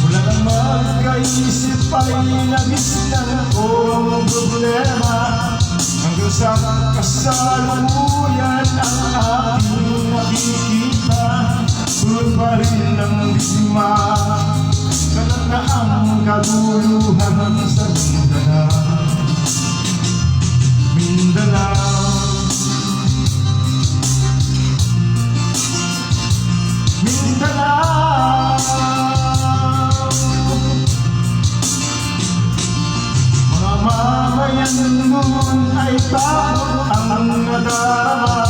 Mula nang magkaisip ay nagisnan ko ang problema, hanggang sa kasalukuyan ang aking nakikita. Tulad pa rin ng biktima, kalat na ang kaguluhan sa Mindanao. Mindanao, mga mamayan noon ay takot ang nadarama,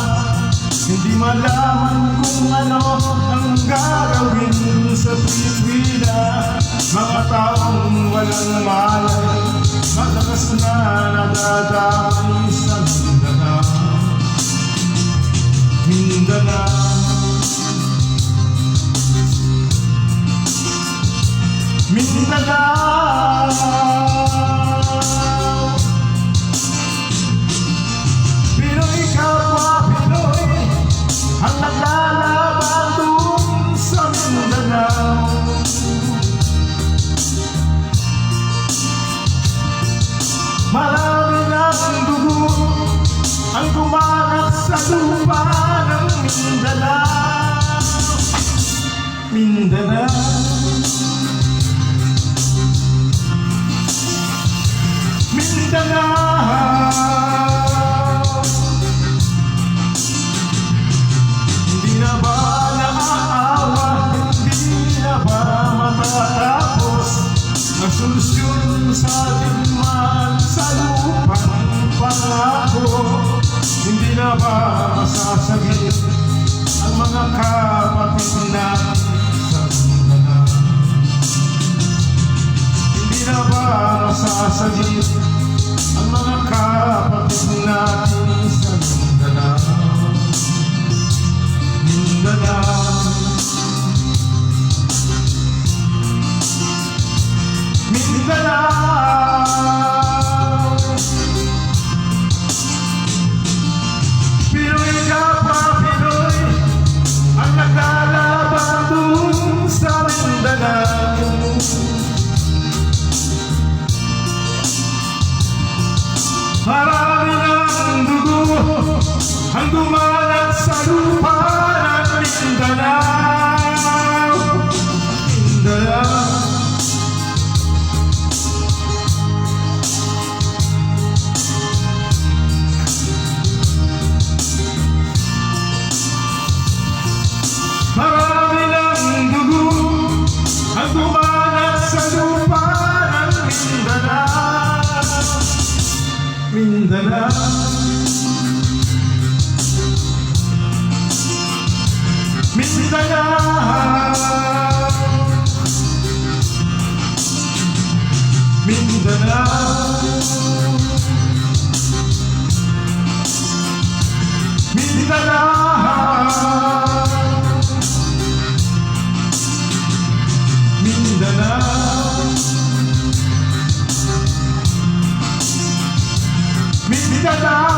hindi malaman kung ano ang gagawin sa tuwid-wida. Mga taong walang malay, matakas na nadadamay sa Mindanao. Mindanao, Mindanao, Pinoy kapwa Pinoy ang naglalaban dun sa Mindanao. Marami ng dugo ang kumalat sa lupa ng Mindanao. Mindanao, Mindanao, hindi na ba naaawa, hindi na ba matatapos ang solusyon sa ating sa lupang pangako? Hindi na ba masasagip ang mga kapatid natin sa Mindanao? Hindi na ba masasagip ang mga kapatid natin sa Mindanao? Mindanao, Mindanao, Pinoy kapwa Pinoy ang naglalaban dun sa Mindanao. Marami ng dugo ang dumalat sa lupa ng Mindanao. Mindanao, marami ng dugo ang dumalat sa lupa ng Mindanao. Mindanao, Mindanao, Mindanao, Mindanao, Mindanao, Mindanao.